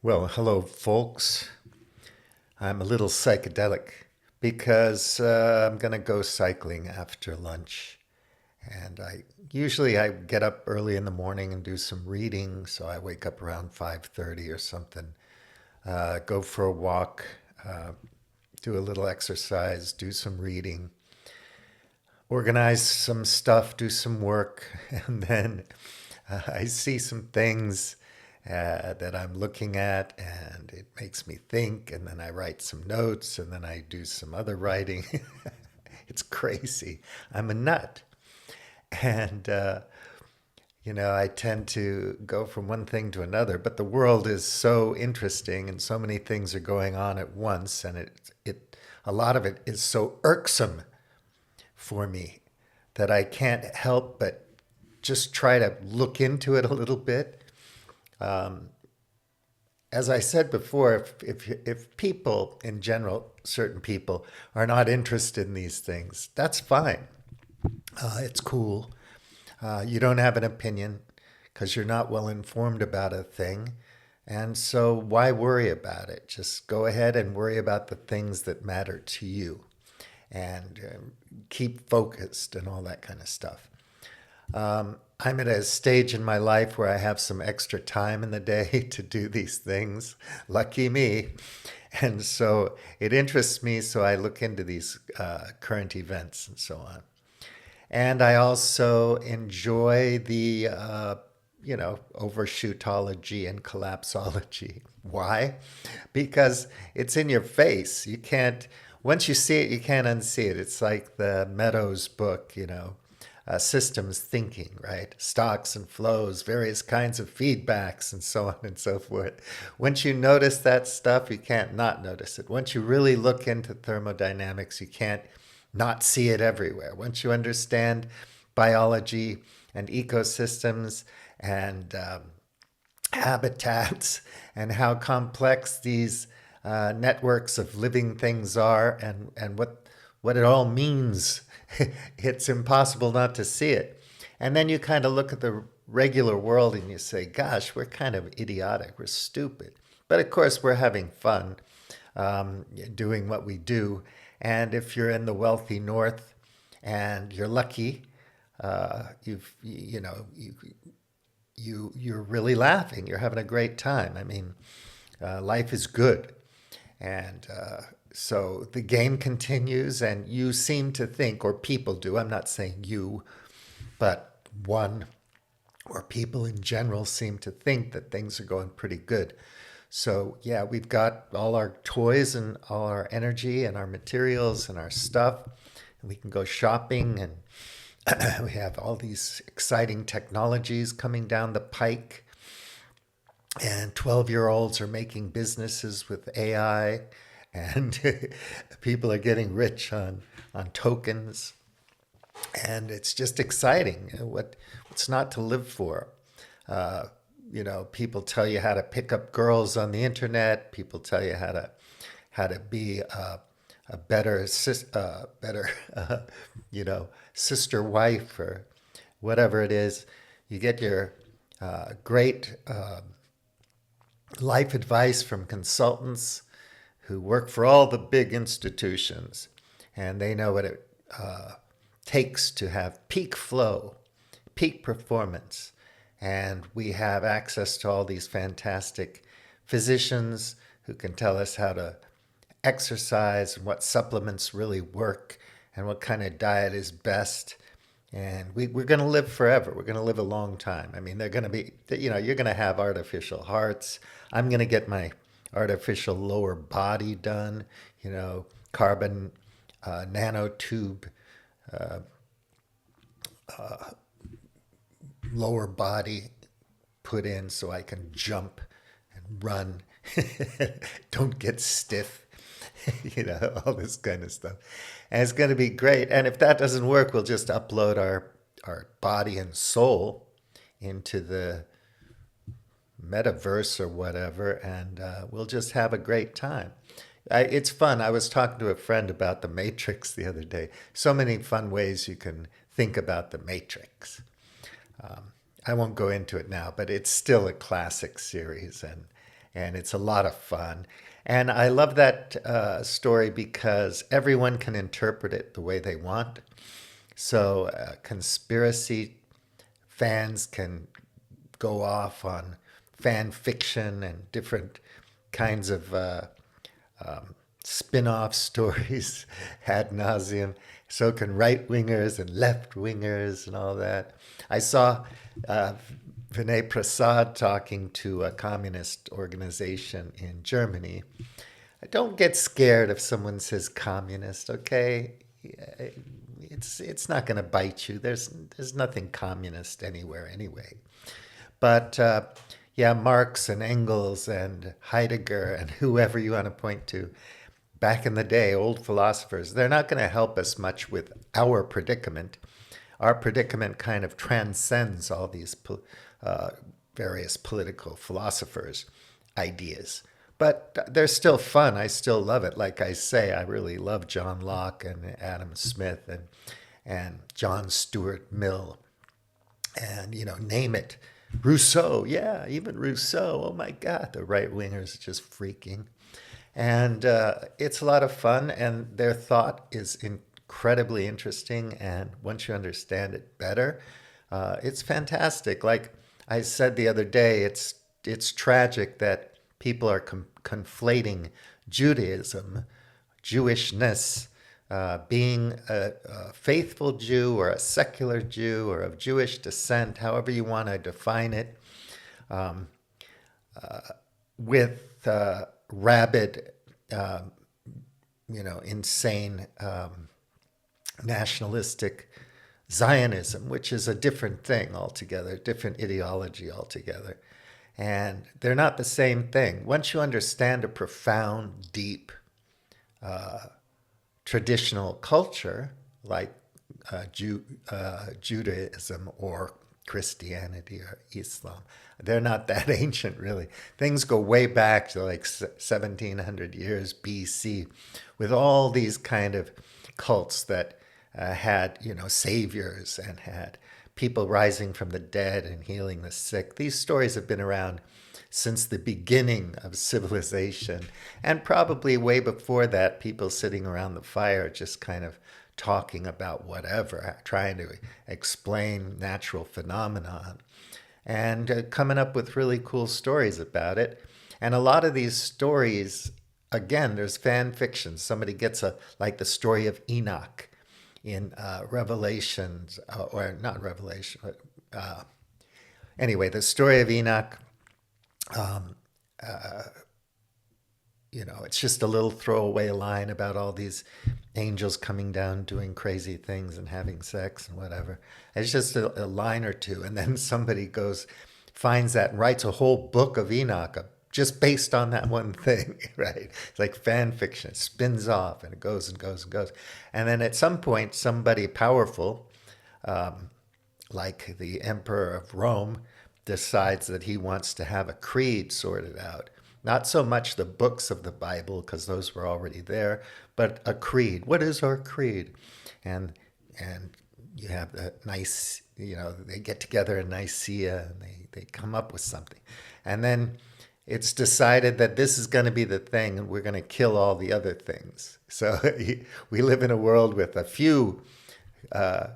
Well, hello, folks. I'm a little psychedelic because I'm going to go cycling after lunch. And I get up early in the morning and do some reading. So I wake up around 5:30 or something. Go for a walk, uh, do a little exercise, do some reading, organize some stuff, do some work, and then I see some things that I'm looking at, and it makes me think. And then I write some notes, and then I do some other writing. It's crazy. I'm a nut, and I tend to go from one thing to another. But the world is so interesting, and so many things are going on at once, and it a lot of it is so irksome for me that I can't help but just try to look into it a little bit. As I said before, if people in general, certain people, are not interested in these things, that's fine. It's cool. You don't have an opinion because you're not well informed about a thing. And so why worry about it? Just go ahead and worry about the things that matter to you and keep focused and all that kind of stuff. I'm at a stage in my life where I have some extra time in the day to do these things. Lucky me. And so it interests me, so I look into these current events and so on. And I also enjoy the, overshootology and collapsology. Why? Because it's in your face. Once you see it, you can't unsee it. It's like the Meadows book, systems thinking, right? Stocks and flows, various kinds of feedbacks, and so on and so forth. Once you notice that stuff, you can't not notice it. Once you really look into thermodynamics, you can't not see it everywhere. Once you understand biology and ecosystems and habitats and how complex these networks of living things are and what it all means, it's impossible not to see it. And then you kind of look at the regular world and you say, gosh, we're kind of idiotic, we're stupid. But of course, we're having fun doing what we do. And if you're in the wealthy north and you're lucky, you're really laughing. You're having a great time. I mean, life is good, and so the game continues. And you seem to think, or people do. I'm not saying you, but one or people in general seem to think that things are going pretty good. So, yeah, we've got all our toys and all our energy and our materials and our stuff. And we can go shopping, and we have all these exciting technologies coming down the pike. And 12-year-olds are making businesses with AI, and people are getting rich on tokens. And it's just exciting. What's not to live for? Uh, People tell you how to pick up girls on the internet. People tell you how to be a better sister wife or whatever it is. You get your great life advice from consultants who work for all the big institutions, and they know what it takes to have peak flow, peak performance. And we have access to all these fantastic physicians who can tell us how to exercise and what supplements really work and what kind of diet is best. And we're going to live forever. We're going to live a long time. I mean, they're going to be, you're going to have artificial hearts. I'm going to get my artificial lower body done, carbon nanotube lower body put in so I can jump and run, don't get stiff, all this kind of stuff. And it's going to be great. And if that doesn't work, we'll just upload our body and soul into the metaverse or whatever, and we'll just have a great time. It's fun. I was talking to a friend about the Matrix the other day. So many fun ways you can think about the Matrix. I won't go into it now, but it's still a classic series, and it's a lot of fun. And I love that story because everyone can interpret it the way they want. So, conspiracy fans can go off on fan fiction and different kinds of spin-off stories ad nauseum. So can right wingers and left wingers and all that. I saw uh, Vinay Prasad talking to a communist organization in Germany. Don't get scared if someone says communist, okay? It's not going to bite you. There's nothing communist anywhere anyway. But yeah, Marx and Engels and Heidegger and whoever you want to point to, back in the day, old philosophers, they're not going to help us much with our predicament. Our predicament kind of transcends all these uh, various political philosophers' ideas. But they're still fun. I still love it. Like I say, I really love John Locke and Adam Smith and John Stuart Mill and, name it. Rousseau, yeah, even Rousseau. Oh my God, the right wingers are just freaking. And it's a lot of fun, and their thought is incredibly interesting. And once you understand it better, it's fantastic. Like I said the other day, it's tragic that people are conflating Judaism, Jewishness, being a faithful Jew or a secular Jew or of Jewish descent, however you want to define it, with rabid, insane nationalistic Zionism, which is a different thing altogether, different ideology altogether. And they're not the same thing. Once you understand a profound, deep, traditional culture like Judaism or Christianity or Islam, they're not that ancient, really. Things go way back to like 1700 years BC with all these kind of cults that had, saviors and had people rising from the dead and healing the sick. These stories have been around since the beginning of civilization, and probably way before that, people sitting around the fire just kind of talking about whatever, trying to explain natural phenomenon and coming up with really cool stories about it. And a lot of these stories, again, there's fan fiction. Somebody gets like the story of Enoch in Revelations, or not Revelation, but anyway, the story of Enoch. It's just a little throwaway line about all these angels coming down doing crazy things and having sex and whatever. It's just a line or two. And then somebody finds that and writes a whole book of Enoch just based on that one thing, right? It's like fan fiction. It spins off and it goes and goes and goes. And then at some point, somebody powerful, like the Emperor of Rome, decides that he wants to have a creed sorted out. Not so much the books of the Bible, because those were already there, but a creed. What is our creed? And you have the nice, they get together in Nicaea and they come up with something. And then it's decided that this is going to be the thing and we're going to kill all the other things. So we live in a world with a few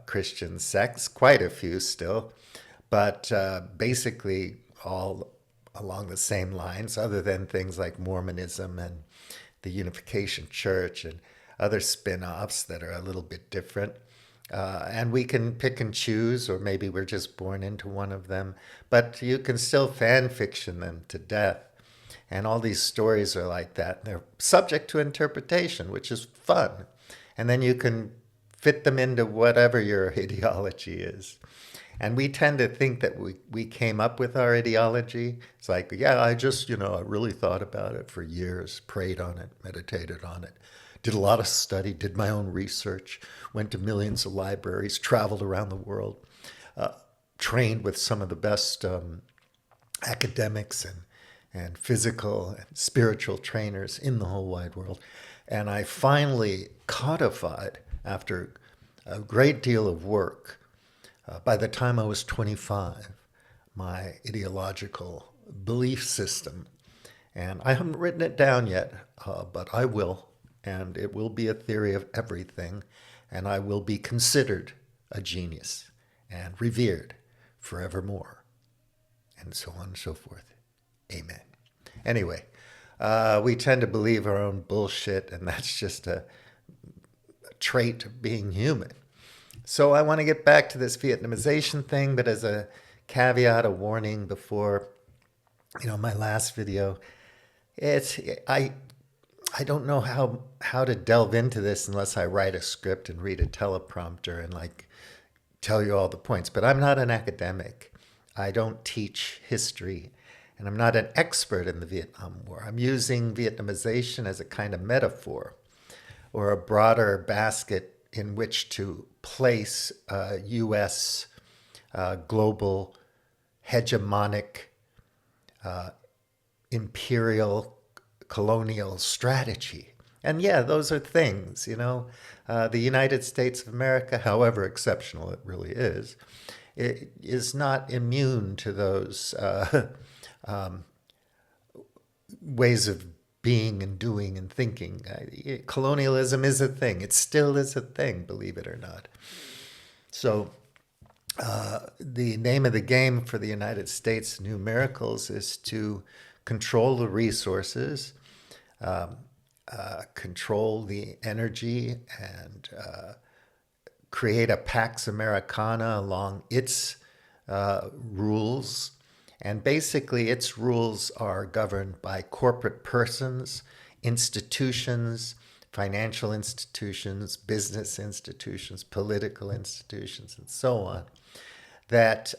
Christian sects, quite a few still, but basically all along the same lines, other than things like Mormonism and the Unification Church and other spin-offs that are a little bit different. And we can pick and choose, or maybe we're just born into one of them, but you can still fan fiction them to death. And all these stories are like that. They're subject to interpretation, which is fun. And then you can fit them into whatever your ideology is. And we tend to think that we came up with our ideology. It's like, yeah, I just, I really thought about it for years, prayed on it, meditated on it, did a lot of study, did my own research, went to millions of libraries, traveled around the world, trained with some of the best academics and physical and spiritual trainers in the whole wide world. And I finally codified, after a great deal of work, by the time I was 25, my ideological belief system. And I haven't written it down yet, but I will. And it will be a theory of everything. And I will be considered a genius and revered forevermore. And so on and so forth. Amen. Anyway, we tend to believe our own bullshit, and that's just a trait of being human. So I want to get back to this Vietnamization thing, but as a caveat, a warning before, my last video, it's I don't know how to delve into this unless I write a script and read a teleprompter and like tell you all the points. But I'm not an academic. I don't teach history, and I'm not an expert in the Vietnam War. I'm using Vietnamization as a kind of metaphor or a broader basket in which to place U.S. Global hegemonic imperial colonial strategy. And yeah, those are things, The United States of America, however exceptional it really it is not immune to those ways of being and doing and thinking. Colonialism is a thing. It still is a thing, believe it or not. So the name of the game for the United States New Miracles is to control the resources, control the energy, and create a Pax Americana along its rules. And basically, its rules are governed by corporate persons, institutions, financial institutions, business institutions, political institutions, and so on, that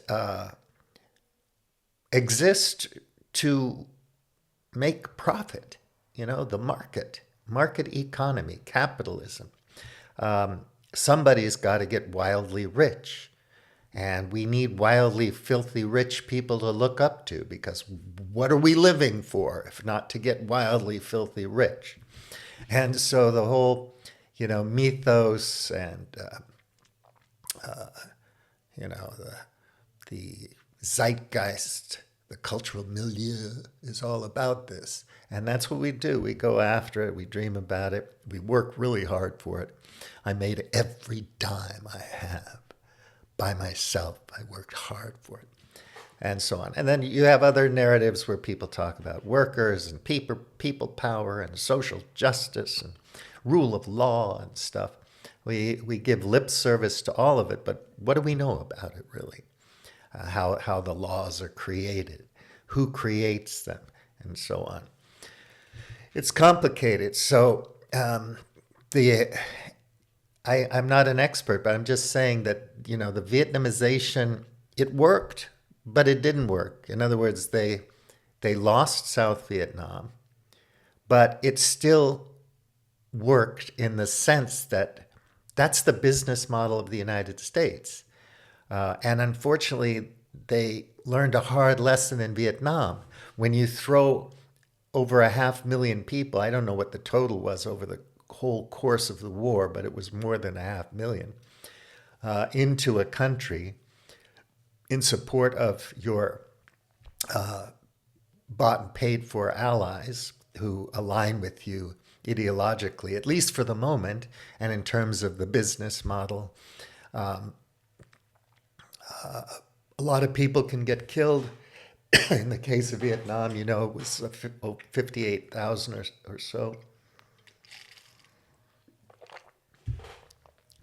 exist to make profit, the market economy, capitalism. Somebody's got to get wildly rich. And we need wildly filthy rich people to look up to, because what are we living for if not to get wildly filthy rich? And so the whole, mythos and, the zeitgeist, the cultural milieu is all about this. And that's what we do. We go after it. We dream about it. We work really hard for it. I made every dime I have by myself. I worked hard for it, and so on. And then you have other narratives where people talk about workers and people power and social justice and rule of law and stuff. We give lip service to all of it, but what do we know about it really? How the laws are created, who creates them, and so on. It's complicated. So I'm not an expert, but I'm just saying that, the Vietnamization, it worked, but it didn't work. In other words, they lost South Vietnam, but it still worked in the sense that that's the business model of the United States. And unfortunately, they learned a hard lesson in Vietnam. When you throw over 500,000 people, I don't know what the total was over the whole course of the war, but it was more than 500,000, into a country in support of your bought and paid for allies who align with you ideologically, at least for the moment, and in terms of the business model. A lot of people can get killed. In the case of Vietnam, it was 58,000 or so.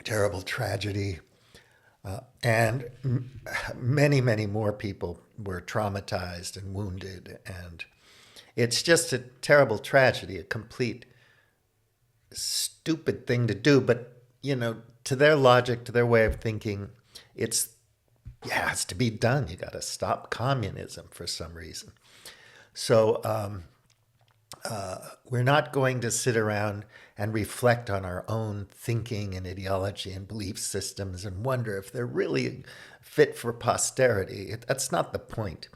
Terrible tragedy. And many, many more people were traumatized and wounded. And it's just a terrible tragedy, a complete stupid thing to do. But, to their logic, to their way of thinking, it has to be done. You got to stop communism for some reason. So we're not going to sit around and reflect on our own thinking and ideology and belief systems and wonder if they're really fit for posterity. That's not the point.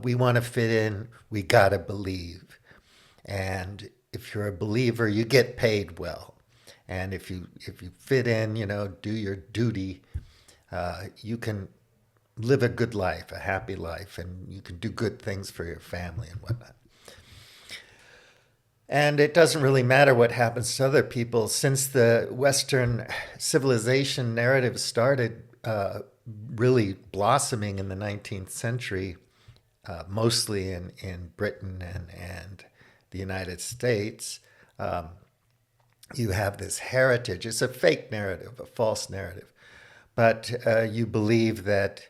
We want to fit in. We got to believe. And if you're a believer, you get paid well. And if you fit in, do your duty, you can live a good life, a happy life, and you can do good things for your family and whatnot. And it doesn't really matter what happens to other people. Since the Western civilization narrative started really blossoming in the 19th century, mostly in Britain and the United States, you have this heritage. It's a fake narrative, a false narrative. But you believe that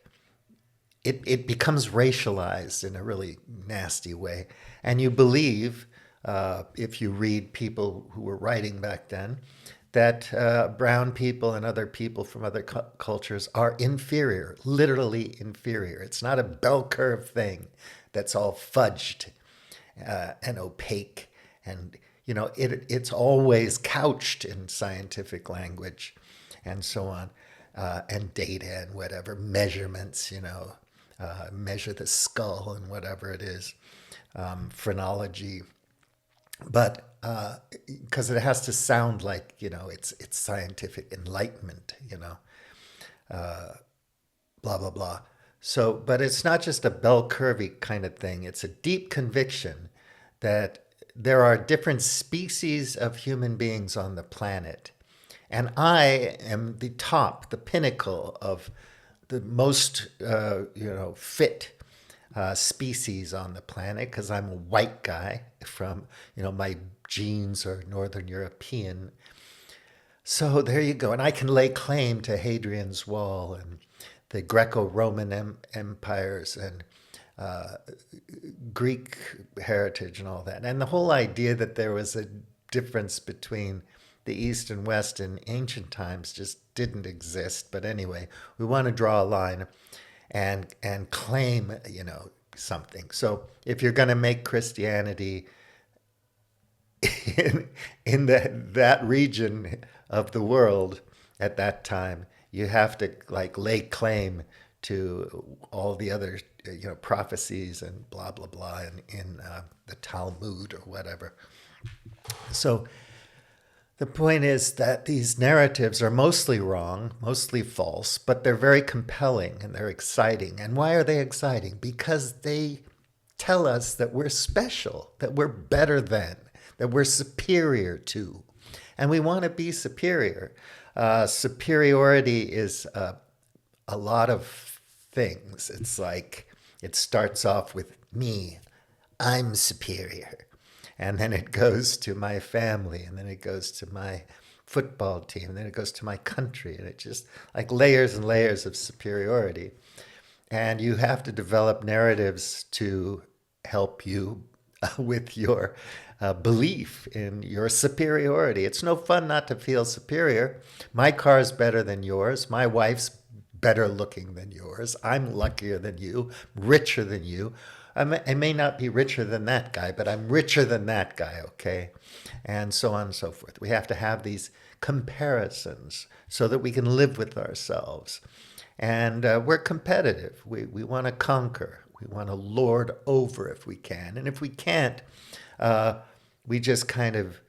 it becomes racialized in a really nasty way. And you believe, if you read people who were writing back then, that brown people and other people from other cultures are inferior, literally inferior. It's not a bell curve thing that's all fudged and opaque. And, it's always couched in scientific language and so on, and data and whatever, measurements, measure the skull and whatever it is, phrenology. But because it has to sound like, it's scientific enlightenment, blah, blah, blah. So, but it's not just a bell curvy kind of thing. It's a deep conviction that there are different species of human beings on the planet. And I am the top, the pinnacle of the most, fit species on the planet because I'm a white guy from, my genes are Northern European. So there you go. And I can lay claim to Hadrian's Wall and the Greco-Roman empires and Greek heritage and all that. And the whole idea that there was a difference between the East and West in ancient times just didn't exist. But anyway, we want to draw a line and claim, something. So if you're going to make Christianity in that region of the world at that time, you have to like lay claim to all the other prophecies and blah blah blah in the Talmud or whatever. So the point is that these narratives are mostly wrong, mostly false, but they're very compelling and they're exciting. And why are they exciting? Because they tell us that we're special, that we're better than, that we're superior to. And we want to be superior. Superiority is a lot of things. It's like it starts off with me, I'm superior. And then it goes to my family, and then it goes to my football team, and then it goes to my country, and it just like layers and layers of superiority. And you have to develop narratives to help you with your belief in your superiority. It's no fun not to feel superior. My car's better than yours. My wife's better looking than yours. I'm luckier than you, richer than you. I may not be richer than that guy, but I'm richer than that guy, okay? And so on and so forth. We have to have these comparisons so that we can live with ourselves. And we're competitive. We want to conquer. We want to lord over if we can. And if we can't, we just kind of,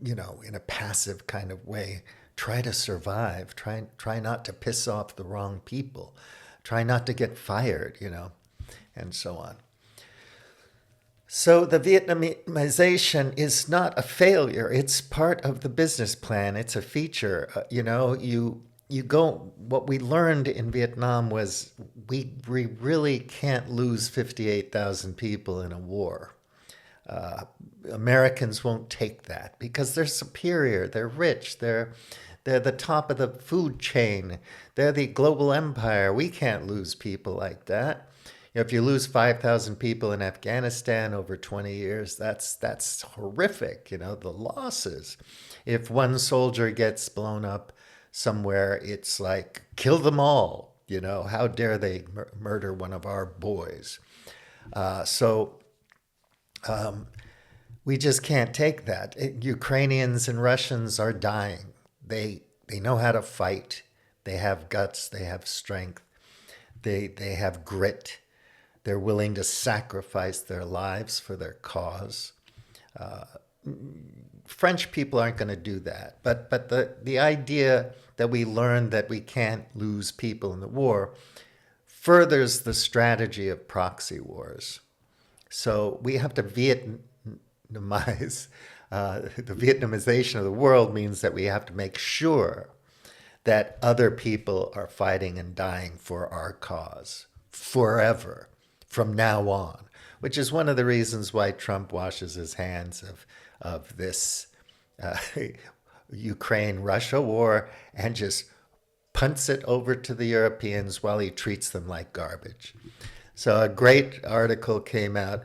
in a passive kind of way, try to survive. Try not to piss off the wrong people. Try not to get fired, and so on. So the Vietnamization is not a failure. It's part of the business plan. It's a feature. You go. What we learned in Vietnam was we really can't lose 58,000 people in a war. Americans won't take that because they're superior. They're rich. They're the top of the food chain. They're the global empire. We can't lose people like that. If you lose 5,000 people in Afghanistan over 20 years, that's horrific, the losses. If one soldier gets blown up somewhere, it's like, kill them all. How dare they murder one of our boys? We just can't take that. Ukrainians and Russians are dying. They know how to fight. They have guts. They have strength. They have grit. They're willing to sacrifice their lives for their cause. French people aren't going to do that. But the idea that we learned that we can't lose people in the war furthers the strategy of proxy wars. So we have to Vietnamize. The Vietnamization of the world means that we have to make sure that other people are fighting and dying for our cause forever from now on, which is one of the reasons why Trump washes his hands of this uh, Ukraine Russia war and just punts it over to the Europeans while he treats them like garbage. So a great article came out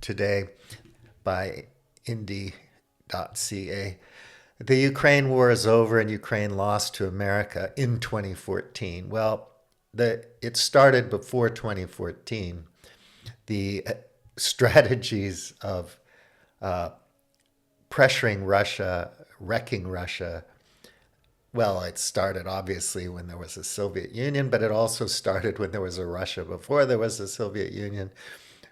today by Indie.ca. The Ukraine war is over and Ukraine lost to America in 2014. Well, it started before 2014. The strategies of pressuring Russia, wrecking Russia, well, it started obviously when there was a Soviet Union, but it also started when there was a Russia before there was a Soviet Union,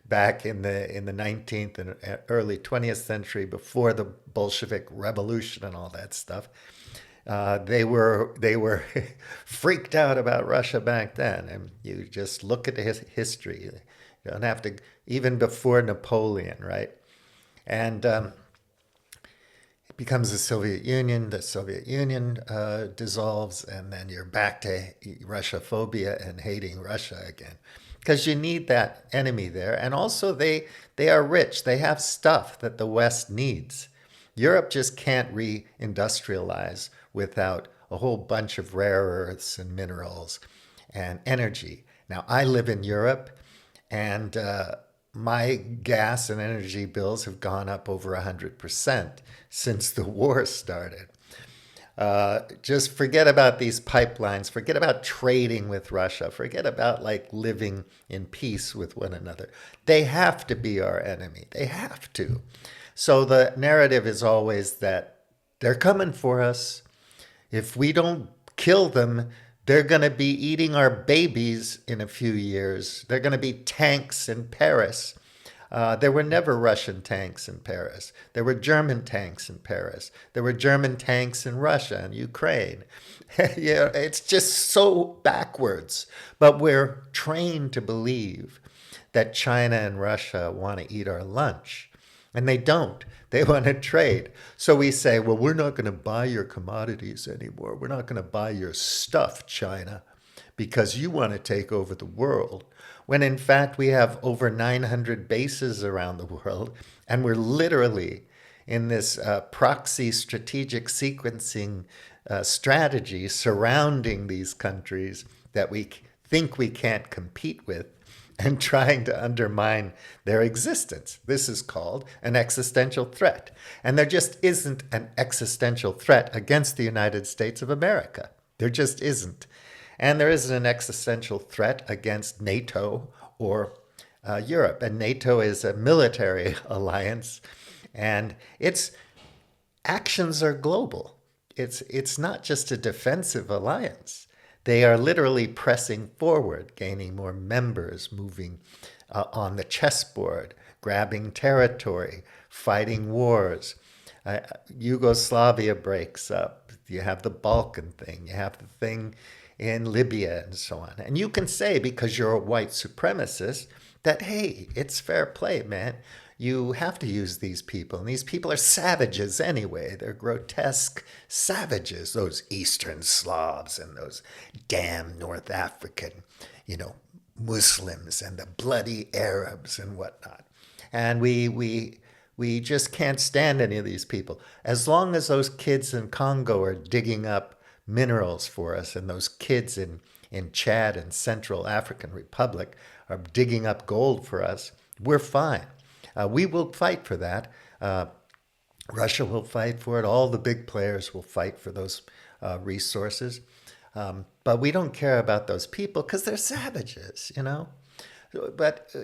back in the 19th and early 20th century, before the Bolshevik Revolution and all that stuff. They were freaked out about Russia back then, and you just look at the history. You don't have to, even before Napoleon, right? And it becomes the Soviet Union. The Soviet Union dissolves, and then you're back to Russia phobia and hating Russia again, because you need that enemy there. And also, they are rich. They have stuff that the West needs. Europe just can't re-industrialize without a whole bunch of rare earths and minerals and energy. Now, I live in Europe, and my gas and energy bills have gone up over 100% since the war started. Just forget about these pipelines. Forget about trading with Russia. Forget about like living in peace with one another. They have to be our enemy. They have to. So the narrative is always that they're coming for us. If we don't kill them, they're going to be eating our babies in a few years. They're going to be tanks in Paris. There were never Russian tanks in Paris. There were German tanks in Paris. There were German tanks in Russia and Ukraine. Yeah, it's just so backwards. But we're trained to believe that China and Russia want to eat our lunch. And they don't. They want to trade. So we say, well, we're not going to buy your commodities anymore. We're not going to buy your stuff, China, because you want to take over the world. When in fact, we have over 900 bases around the world, and we're literally in this proxy strategic sequencing strategy surrounding these countries that we think we can't compete with, and trying to undermine their existence. This is called an existential threat. And there just isn't an existential threat against the United States of America. There just isn't. And there isn't an existential threat against NATO or Europe. And NATO is a military alliance, and its actions are global. It's not just a defensive alliance. They are literally pressing forward, gaining more members, moving on the chessboard, grabbing territory, fighting wars. Yugoslavia breaks up. You have the Balkan thing. You have the thing in Libya and so on. And you can say, because you're a white supremacist, that, hey, it's fair play, man. You have to use these people. And these people are savages anyway. They're grotesque savages, those Eastern Slavs and those damn North African, Muslims and the bloody Arabs and whatnot. And we just can't stand any of these people. As long as those kids in Congo are digging up minerals for us, and those kids in Chad and Central African Republic are digging up gold for us, we're fine. We will fight for that. Russia will fight for it. All the big players will fight for those resources. But we don't care about those people because they're savages, But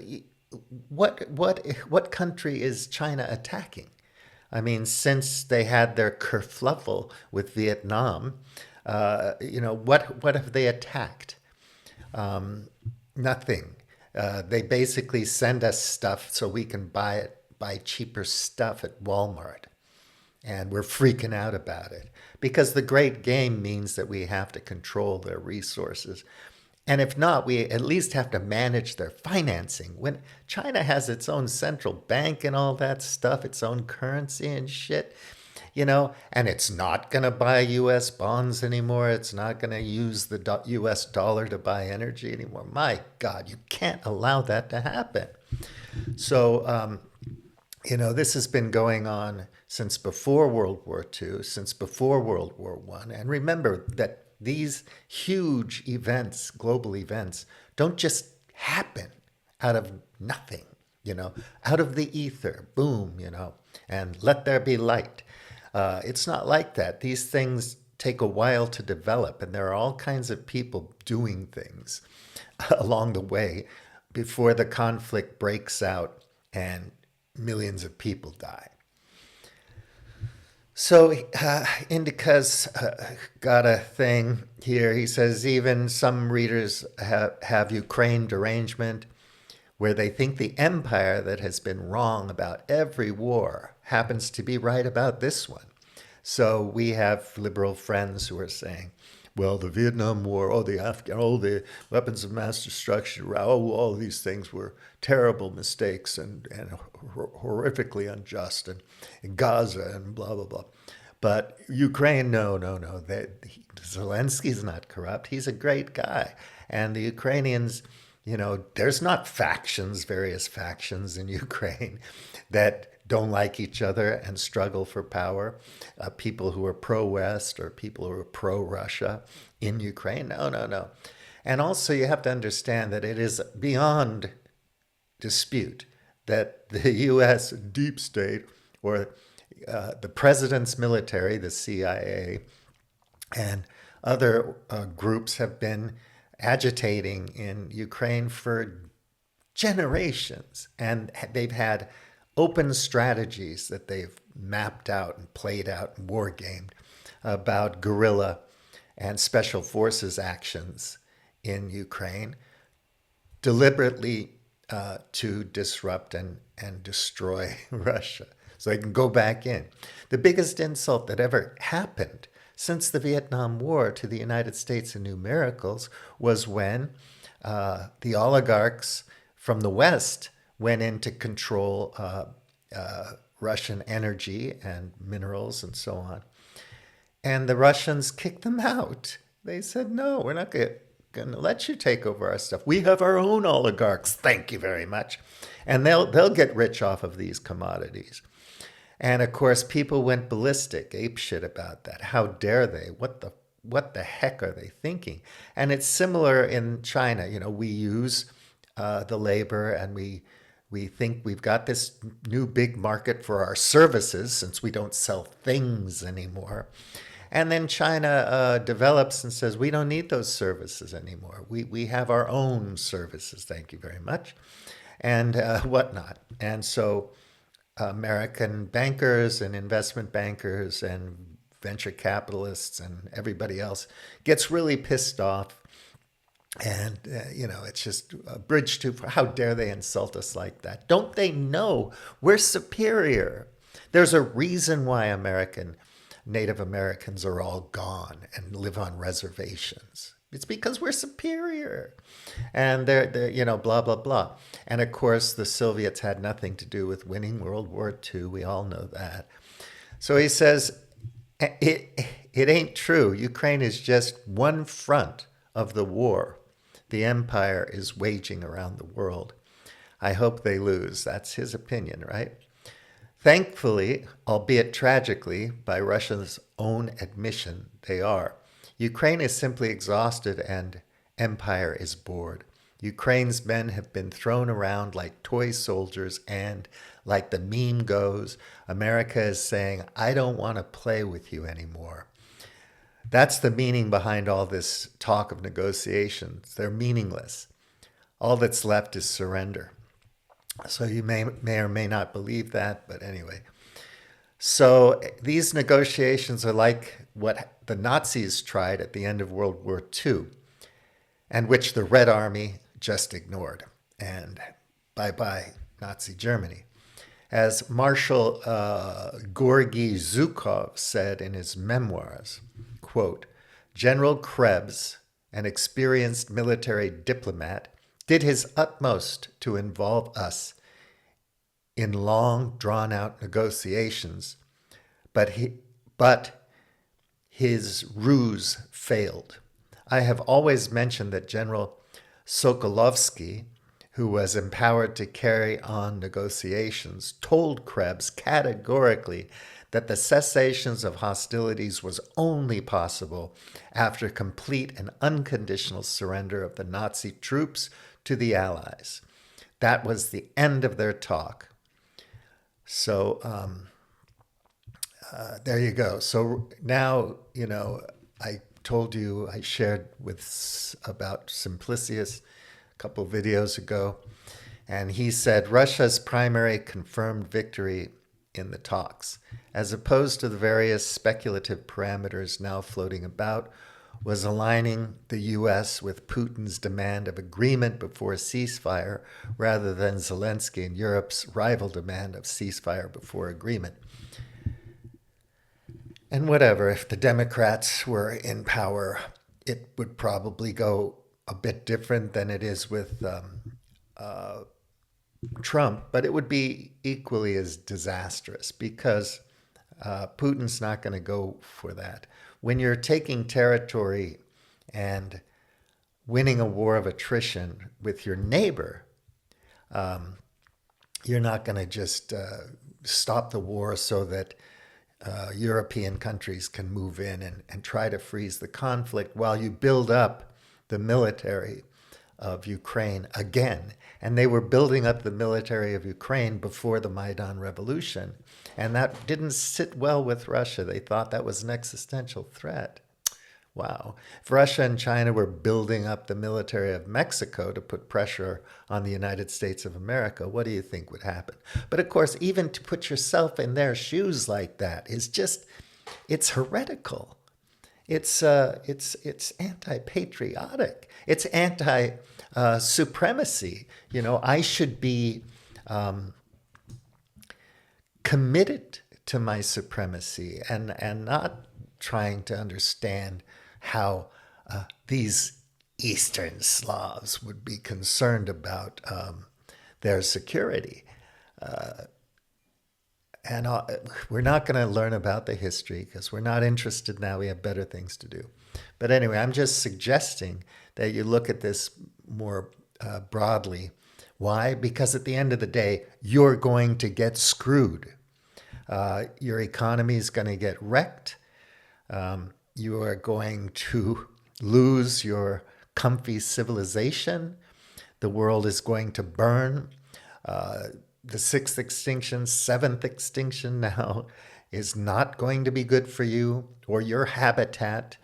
what country is China attacking? I mean, since they had their kerfluffle with Vietnam, what have they attacked? Nothing. They basically send us stuff so we can buy cheaper stuff at Walmart. And we're freaking out about it because the great game means that we have to control their resources. And if not, we at least have to manage their financing. When China has its own central bank and all that stuff, its own currency and shit, and it's not going to buy US bonds anymore. It's not going to use the US dollar to buy energy anymore. My God, you can't allow that to happen. So, this has been going on since before World War II, since before World War I. And remember that these huge events, global events, don't just happen out of nothing, out of the ether, boom, and let there be light. It's not like that. These things take a while to develop, and there are all kinds of people doing things along the way before the conflict breaks out and millions of people die. So Indica's got a thing here. He says even some readers have Ukraine derangement, where they think the empire that has been wrong about every war happens to be right about this one. So we have liberal friends who are saying, well, the Vietnam War, all the weapons of mass destruction, all these things were terrible mistakes and horrifically unjust, and Gaza and blah, blah, blah. But Ukraine, no. Zelensky's not corrupt. He's a great guy. And the Ukrainians, there's not various factions in Ukraine that don't like each other and struggle for power. People who are pro-West or people who are pro-Russia in Ukraine. No. And also you have to understand that it is beyond dispute that the U.S. deep state or the president's military, the CIA, and other groups have been agitating in Ukraine for generations. And they've had open strategies that they've mapped out and played out and war gamed about guerrilla and special forces actions in Ukraine, deliberately to disrupt and destroy Russia so they can go back in. The biggest insult that ever happened since the Vietnam War to the United States in numericals was when the oligarchs from the West went in to control Russian energy and minerals and so on. And the Russians kicked them out. They said, no, we're not going to let you take over our stuff. We have our own oligarchs. Thank you very much. And they'll get rich off of these commodities. And of course, people went ballistic, apeshit about that. How dare they? What the heck are they thinking? And it's similar in China. We use the labor, and we think we've got this new big market for our services since we don't sell things anymore. And then China develops and says, we don't need those services anymore. We have our own services, thank you very much, and whatnot. And so American bankers and investment bankers and venture capitalists and everybody else gets really pissed off. And, it's just a bridge too far. How dare they insult us like that? Don't they know we're superior? There's a reason why Native Americans are all gone and live on reservations. It's because we're superior. And they're blah, blah, blah. And of course, the Soviets had nothing to do with winning World War II. We all know that. So he says, it ain't true. Ukraine is just one front of the war the empire is waging around the world. I hope they lose. That's his opinion, right? Thankfully, albeit tragically, by Russia's own admission, they are. Ukraine is simply exhausted and empire is bored. Ukraine's men have been thrown around like toy soldiers, and like the meme goes, America is saying, I don't want to play with you anymore. That's the meaning behind all this talk of negotiations. They're meaningless. All that's left is surrender. So you may or may not believe that, but anyway. So these negotiations are like what the Nazis tried at the end of World War II, and which the Red Army just ignored. And bye-bye, Nazi Germany. As Marshal Georgy Zhukov said in his memoirs, quote, General Krebs, an experienced military diplomat, did his utmost to involve us in long, drawn-out negotiations, but his ruse failed. I have always mentioned that General Sokolovsky, who was empowered to carry on negotiations, told Krebs categorically that the cessations of hostilities was only possible after complete and unconditional surrender of the Nazi troops to the Allies. That was the end of their talk. So there you go. So now, I told you I shared about Simplicius a couple videos ago, and he said Russia's primary confirmed victory in the talks, as opposed to the various speculative parameters now floating about, was aligning the U.S. with Putin's demand of agreement before ceasefire rather than Zelensky and Europe's rival demand of ceasefire before agreement. And whatever, if the Democrats were in power, it would probably go a bit different than it is with Trump, but it would be equally as disastrous because Putin's not going to go for that. When you're taking territory and winning a war of attrition with your neighbor, you're not going to just stop the war so that European countries can move in and try to freeze the conflict while you build up the military of Ukraine again. And they were building up the military of Ukraine before the Maidan Revolution. And that didn't sit well with Russia. They thought that was an existential threat. Wow. If Russia and China were building up the military of Mexico to put pressure on the United States of America, what do you think would happen? But of course, even to put yourself in their shoes like that is just, it's heretical. It's anti-patriotic. It's anti-supremacy. I should be committed to my supremacy and not trying to understand how these Eastern Slavs would be concerned about their security. And we're not going to learn about the history because we're not interested now. We have better things to do. But anyway, I'm just suggesting that you look at this more broadly. Why? Because at the end of the day, you're going to get screwed. Your economy is going to get wrecked. You are going to lose your comfy civilization. The world is going to burn. The sixth extinction, seventh extinction now is not going to be good for you or your habitat.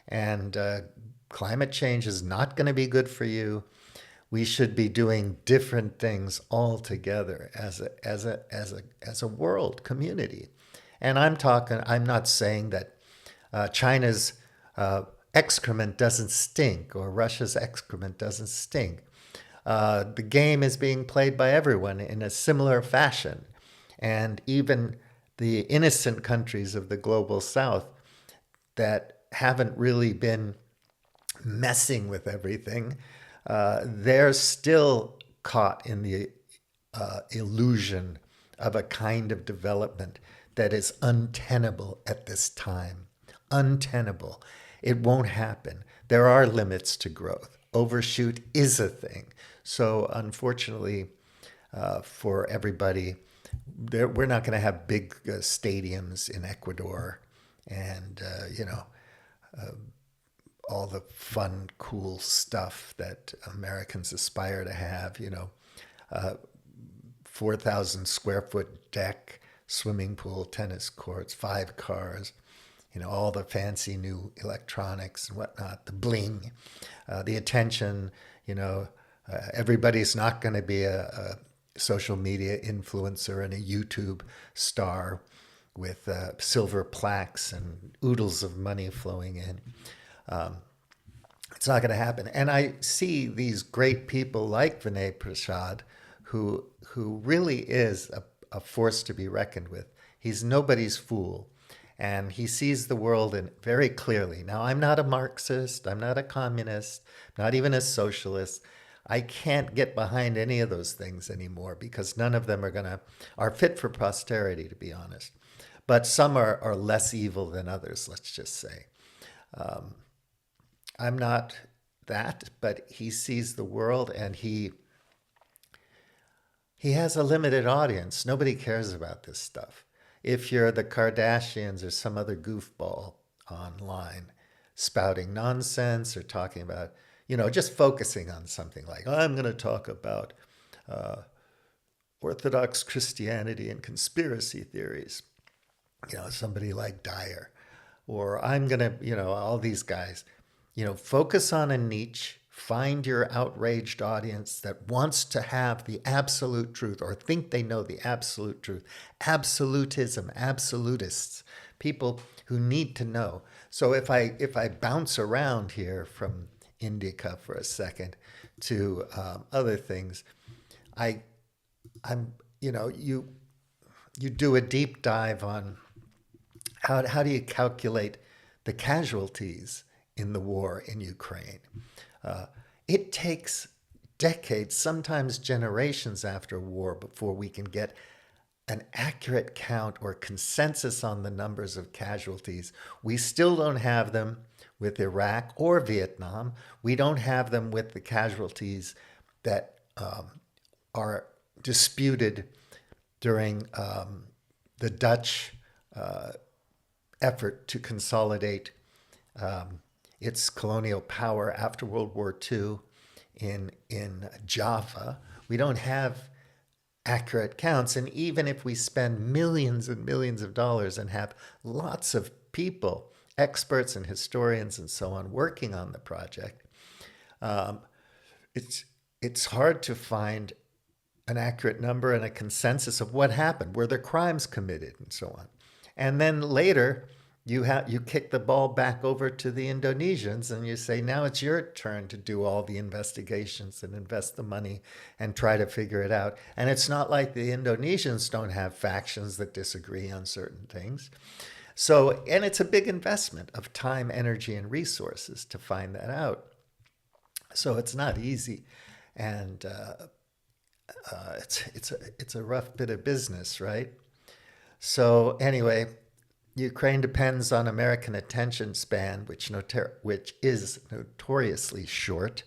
And climate change is not going to be good for you. We should be doing different things altogether as a world community. And I'm not saying that China's excrement doesn't stink or Russia's excrement doesn't stink. The game is being played by everyone in a similar fashion. And even the innocent countries of the global south that haven't really been messing with everything, they're still caught in the illusion of a kind of development that is untenable at this time. Untenable. It won't happen. There are limits to growth. Overshoot is a thing. So unfortunately for everybody, we're not going to have big stadiums in Ecuador and, all the fun, cool stuff that Americans aspire to have, 4,000 square foot deck, swimming pool, tennis courts, 5 cars, all the fancy new electronics and whatnot, the bling, the attention, everybody's not going to be a social media influencer and a YouTube star with silver plaques and oodles of money flowing in. It's not going to happen. And I see these great people like Vinay Prasad, who really is a force to be reckoned with. He's nobody's fool. And he sees the world in very clearly. Now, I'm not a Marxist, I'm not a communist, not even a socialist. I can't get behind any of those things anymore because none of them are fit for posterity, to be honest. But some are less evil than others, let's just say. I'm not that, but he sees the world and he has a limited audience. Nobody cares about this stuff. If you're the Kardashians or some other goofball online spouting nonsense or talking about, just focusing on something like, I'm going to talk about Orthodox Christianity and conspiracy theories, somebody like Dyer, or I'm going to, all these guys, focus on a niche, find your outraged audience that wants to have the absolute truth or think they know the absolute truth. Absolutism, absolutists, people who need to know. So if I bounce around here from indica for a second to other things, I I'm you do a deep dive on how do you calculate the casualties in the war in Ukraine. It takes decades, sometimes generations after war, before we can get an accurate count or consensus on the numbers of casualties. We still don't have them with Iraq or Vietnam. We don't have them with the casualties that are disputed during the Dutch effort to consolidate its colonial power after World War II in Java. We don't have accurate counts. And even if we spend millions and millions of dollars and have lots of people, experts and historians and so on, working on the project, it's hard to find an accurate number and a consensus of what happened. Were there crimes committed and so on? And then later, you kick the ball back over to the Indonesians and you say, now it's your turn to do all the investigations and invest the money and try to figure it out. And it's not like the Indonesians don't have factions that disagree on certain things. So, and it's a big investment of time, energy, and resources to find that out. So it's not easy. And it's a rough bit of business, right? So anyway, Ukraine depends on American attention span, which is notoriously short.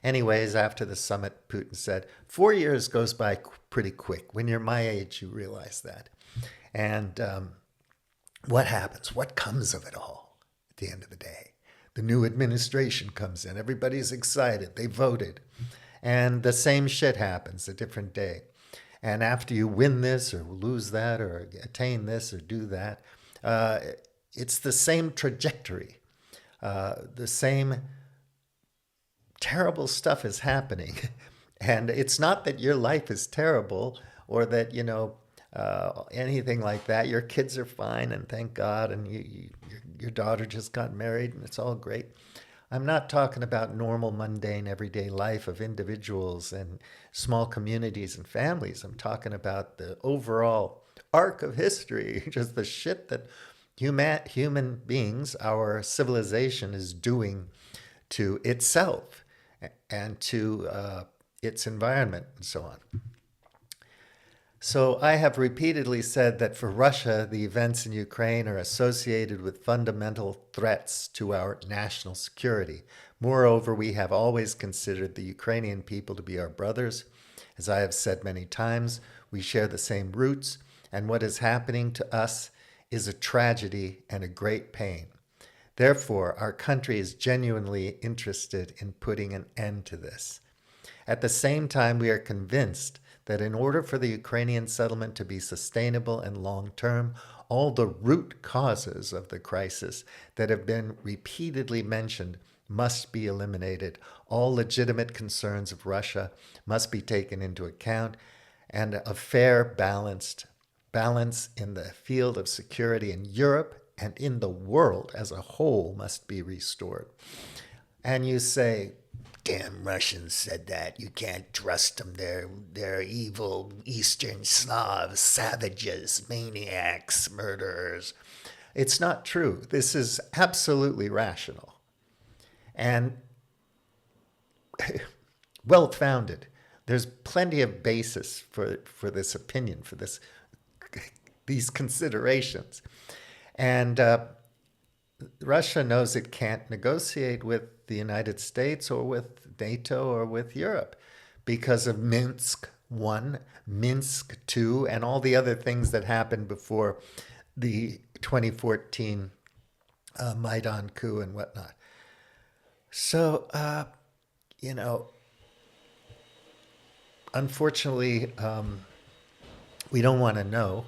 Anyways, after the summit, Putin said, 4 years goes by pretty quick. When you're my age, you realize that. And what happens? What comes of it all at the end of the day? The new administration comes in. Everybody's excited. They voted. And the same shit happens a different day. And after you win this or lose that or attain this or do that, it's the same trajectory. The same terrible stuff is happening. And it's not that your life is terrible or that, anything like that. Your kids are fine and thank God. And your daughter just got married and it's all great. I'm not talking about normal, mundane, everyday life of individuals and small communities and families. I'm talking about the overall arc of history, just the shit that human beings, our civilization, is doing to itself and to its environment and so on. So I have repeatedly said that for Russia, the events in Ukraine are associated with fundamental threats to our national security. Moreover, we have always considered the Ukrainian people to be our brothers. As I have said many times, we share the same roots, and what is happening to us is a tragedy and a great pain. Therefore, our country is genuinely interested in putting an end to this. At the same time, we are convinced that in order for the Ukrainian settlement to be sustainable and long-term, all the root causes of the crisis that have been repeatedly mentioned must be eliminated. All legitimate concerns of Russia must be taken into account, and a fair, balance in the field of security in Europe and in the world as a whole must be restored. And you say, damn Russians said that. You can't trust them. They're evil Eastern Slavs, savages, maniacs, murderers. It's not true. This is absolutely rational and well founded. There's plenty of basis for this opinion, for these considerations. And Russia knows it can't negotiate with the United States or with NATO or with Europe because of Minsk I, Minsk II, and all the other things that happened before the 2014 Maidan coup and whatnot. So, you know, unfortunately, we don't want to know.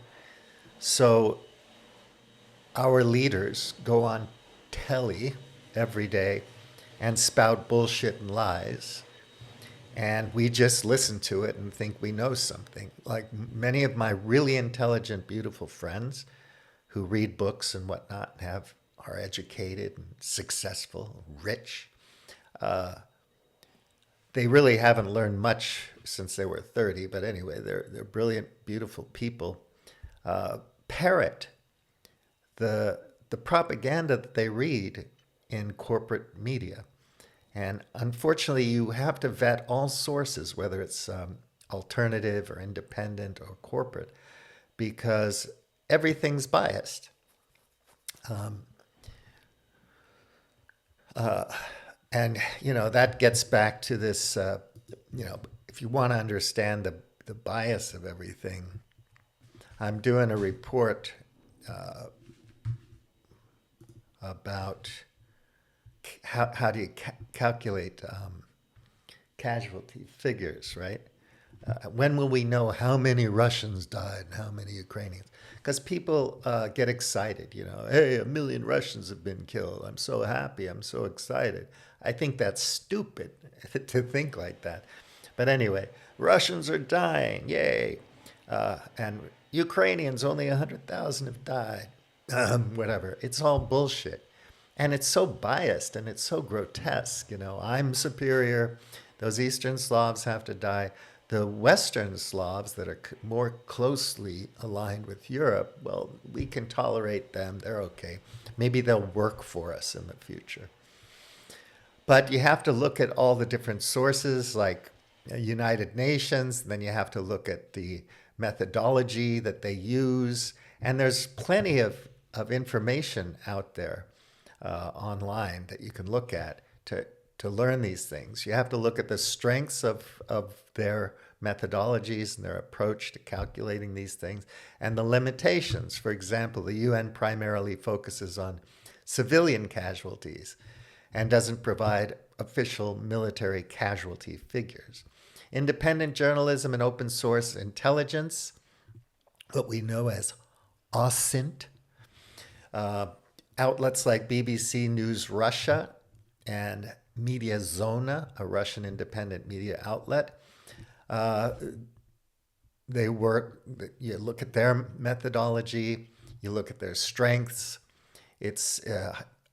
So our leaders go on telly every day and spout bullshit and lies. And we just listen to it and think we know something. Like many of my really intelligent, beautiful friends who read books and whatnot, are educated and successful, rich. They really haven't learned much since they were 30, but anyway, they're brilliant, beautiful people. Parrot the propaganda that they read in corporate media. And unfortunately, you have to vet all sources, whether it's alternative or independent or corporate, because everything's biased. And, that gets back to this, if you want to understand the bias of everything, I'm doing a report about how do you calculate casualty figures, right? When will we know how many Russians died and how many Ukrainians? Because people get excited, hey, 1 million Russians have been killed. I'm so happy. I'm so excited. I think that's stupid to think like that. But anyway, Russians are dying. Yay. And Ukrainians, only 100,000 have died. Whatever. It's all bullshit. And it's so biased and it's so grotesque. I'm superior. Those Eastern Slavs have to die. The Western Slavs that are more closely aligned with Europe, well, we can tolerate them. They're okay. Maybe they'll work for us in the future. But you have to look at all the different sources like United Nations. Then you have to look at the methodology that they use. And there's plenty of information out there online that you can look at to learn these things. You have to look at the strengths of their methodologies and their approach to calculating these things and the limitations. For example, the UN primarily focuses on civilian casualties and doesn't provide official military casualty figures. Independent journalism and open source intelligence, what we know as OSINT, outlets like BBC News Russia and Media Zona, a Russian independent media outlet. They work, you look at their methodology, you look at their strengths. It's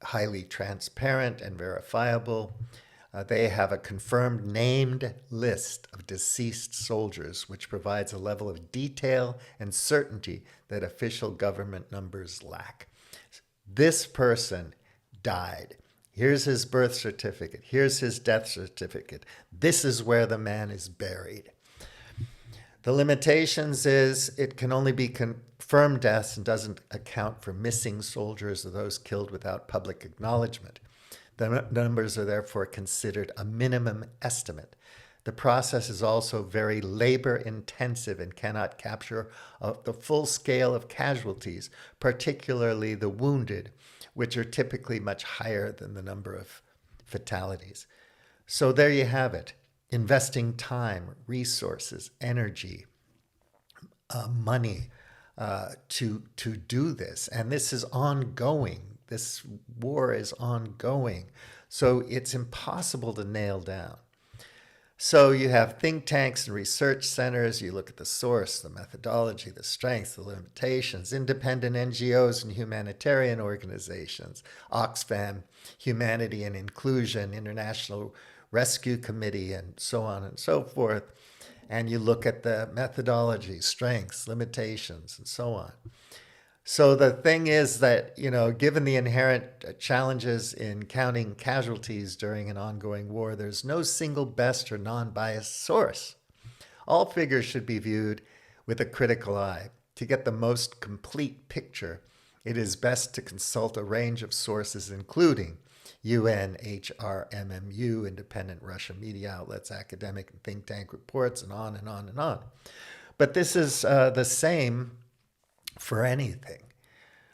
highly transparent and verifiable. They have a confirmed named list of deceased soldiers, which provides a level of detail and certainty that official government numbers lack. This person died. Here's his birth certificate. Here's his death certificate. This is where the man is buried. The limitations is it can only be confirmed deaths and doesn't account for missing soldiers or those killed without public acknowledgement. The numbers are therefore considered a minimum estimate. The process is also very labor intensive and cannot capture the full scale of casualties, particularly the wounded, which are typically much higher than the number of fatalities. So there you have it. Investing time, resources, energy, money to do this. And this is ongoing. This war is ongoing. So it's impossible to nail down. So you have think tanks and research centers. You look at the source, the methodology, the strengths, the limitations, independent NGOs and humanitarian organizations, Oxfam, Humanity and Inclusion, International Rescue Committee, and so on and so forth. And you look at the methodology, strengths, limitations, and so on. So the thing is that, given the inherent challenges in counting casualties during an ongoing war, there's no single best or non-biased source. All figures should be viewed with a critical eye. To get the most complete picture, it is best to consult a range of sources, including UN, HRMMU, independent Russian media outlets, academic and think tank reports, and on and on and on. But this is the same for anything.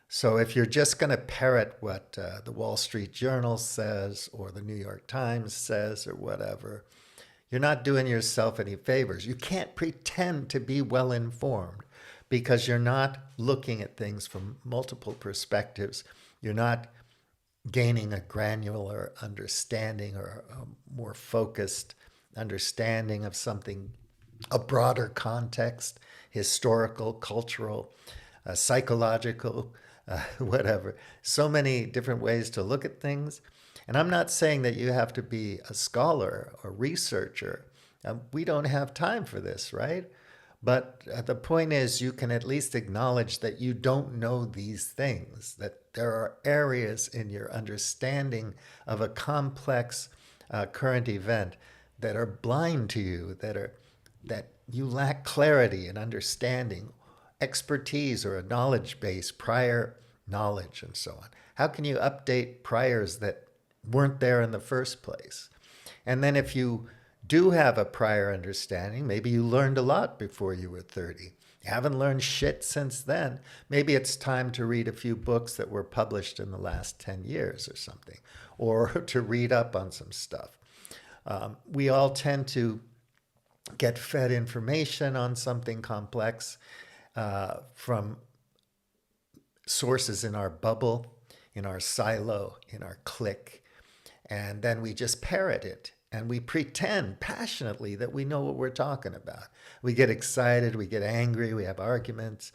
So if you're just going to parrot what the Wall Street Journal says or the New York Times says or whatever, you're not doing yourself any favors. You can't pretend to be well informed because you're not looking at things from multiple perspectives. You're not gaining a granular understanding or a more focused understanding of something, a broader context, historical, cultural, psychological, whatever. So many different ways to look at things. And I'm not saying that you have to be a scholar or researcher. We don't have time for this, right? But the point is, you can at least acknowledge that you don't know these things, that there are areas in your understanding of a complex current event that are blind to you, that you lack clarity and understanding, expertise or a knowledge base, prior knowledge, and so on. How can you update priors that weren't there in the first place? And then if you do have a prior understanding, maybe you learned a lot before you were 30. You haven't learned shit since then. Maybe it's time to read a few books that were published in the last 10 years or something, or to read up on some stuff. We all tend to get fed information on something complex from sources in our bubble, in our silo, in our clique, and then we just parrot it and we pretend passionately that we know what we're talking about. We get excited, we get angry, we have arguments,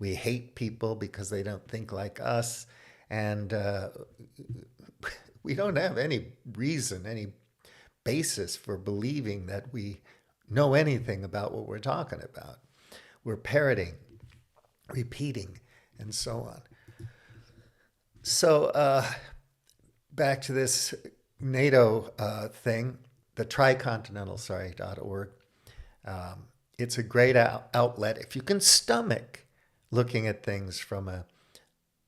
we hate people because they don't think like us, and we don't have any reason, any basis for believing that we know anything about what we're talking about. We're parroting, repeating, and so on. So back to this NATO thing, the tricontinental.org. It's a great outlet if you can stomach looking at things from a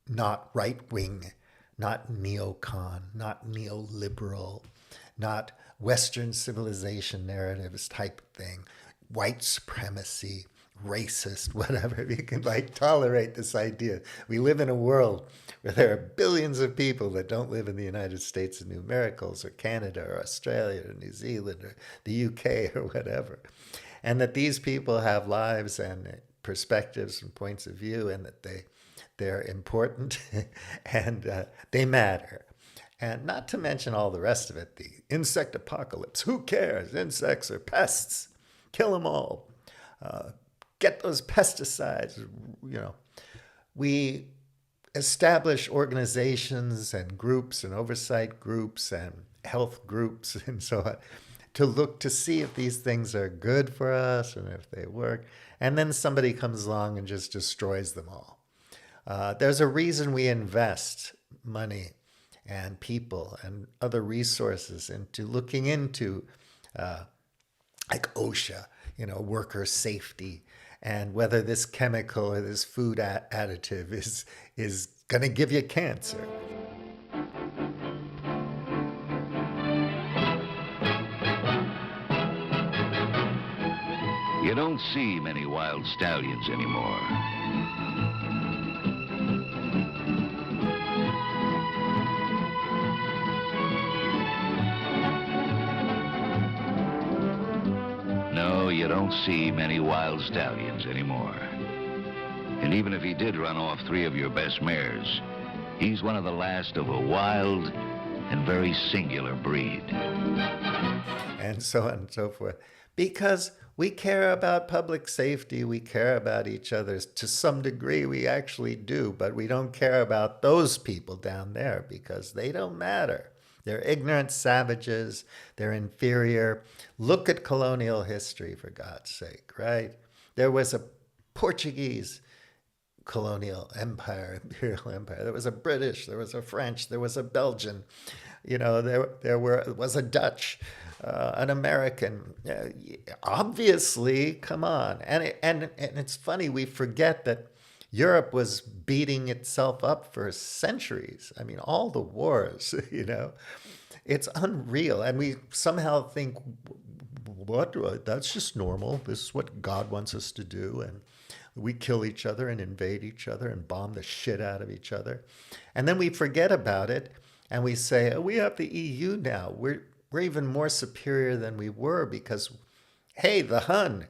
not right-wing, not neocon, not neoliberal, not Western civilization narratives type thing, white supremacy, racist, whatever. You can tolerate this idea. We live in a world where there are billions of people that don't live in the United States of New Miracles or Canada or Australia or New Zealand or the UK or whatever. And that these people have lives and perspectives and points of view, and that they're important and they matter. And not to mention all the rest of it, the insect apocalypse. Who cares? Insects are pests. Kill them all. Get those pesticides. We establish organizations and groups and oversight groups and health groups and so on to look to see if these things are good for us and if they work. And then somebody comes along and just destroys them all. There's a reason we invest money and people and other resources into looking into like OSHA, worker safety, and whether this chemical or this food additive is going to give you cancer. You don't see many wild stallions anymore. No, you don't see many wild stallions anymore. And even if he did run off 3 of your best mares, he's one of the last of a wild and very singular breed. And so on and so forth. Because we care about public safety, we care about each other. To some degree, we actually do, but we don't care about those people down there because they don't matter. They're ignorant savages. They're inferior. Look at colonial history, for God's sake, right? There was a Portuguese colonial empire, imperial empire. There was a British, there was a French, there was a Belgian, was a Dutch, an American. Obviously, come on, and it's funny we forget that Europe was beating itself up for centuries. I mean, all the wars, it's unreal, and we somehow think, what? That's just normal. This is what God wants us to do, and we kill each other and invade each other and bomb the shit out of each other. And then we forget about it and we say, oh, we have the EU now. We're even more superior than we were because, hey, the Hun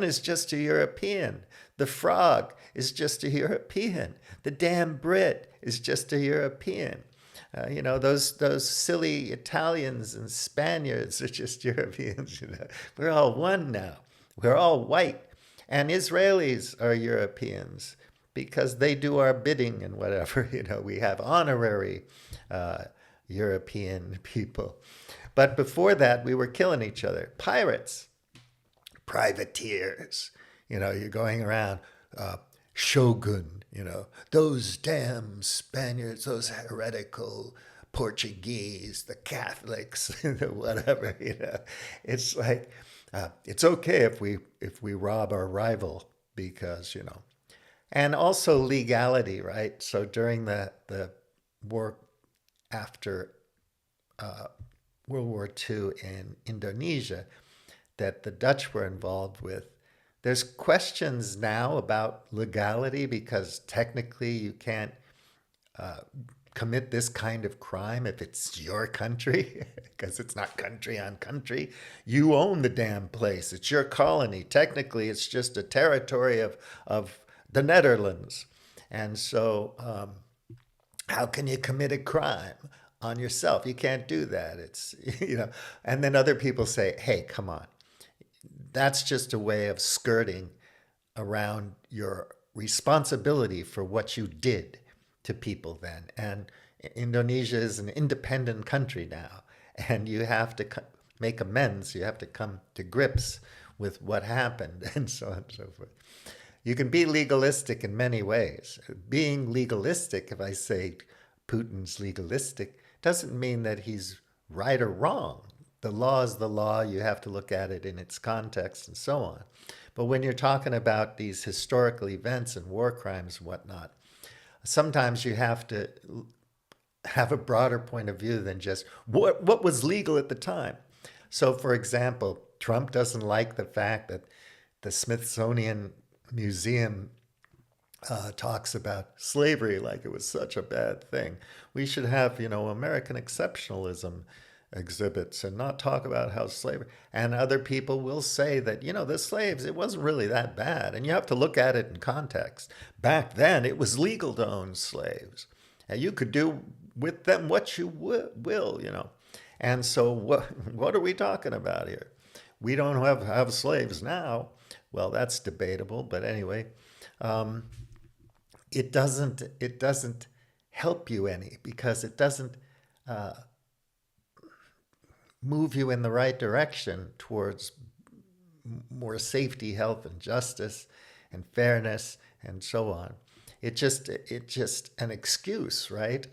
is just a European. The frog is just a European. The damn Brit is just a European. Those silly Italians and Spaniards are just Europeans. We're all one now. We're all white. And Israelis are Europeans because they do our bidding and whatever. We have honorary uh, European people. But before that, we were killing each other. Pirates, privateers. You're going around, shogun, those damn Spaniards, those heretical Portuguese, the Catholics, whatever. It's like it's okay if we rob our rival because and also legality, right? So during the war after World War II in Indonesia that the Dutch were involved with. There's questions now about legality because technically you can't commit this kind of crime if it's your country, because it's not country on country. You own the damn place. It's your colony. Technically, it's just a territory of the Netherlands. And so, how can you commit a crime on yourself? You can't do that. It's, and then other people say, hey, come on. That's just a way of skirting around your responsibility for what you did to people then. And Indonesia is an independent country now, and you have to make amends. You have to come to grips with what happened, and so on and so forth. You can be legalistic in many ways. Being legalistic, if I say Putin's legalistic, doesn't mean that he's right or wrong. The law is the law. You have to look at it in its context and so on. But when you're talking about these historical events and war crimes and whatnot, sometimes you have to have a broader point of view than just what was legal at the time. So, for example, Trump doesn't like the fact that the Smithsonian Museum talks about slavery like it was such a bad thing. We should have, American exceptionalism exhibits and not talk about how slavery. And other people will say that, the slaves, it wasn't really that bad. And you have to look at it in context. Back then, it was legal to own slaves. And you could do with them what you will. And so what are we talking about here? We don't have slaves now. Well, that's debatable, but anyway, it doesn't help you any because it doesn't move you in the right direction towards more safety, health, and justice, and fairness, and so on. It's just an excuse, right?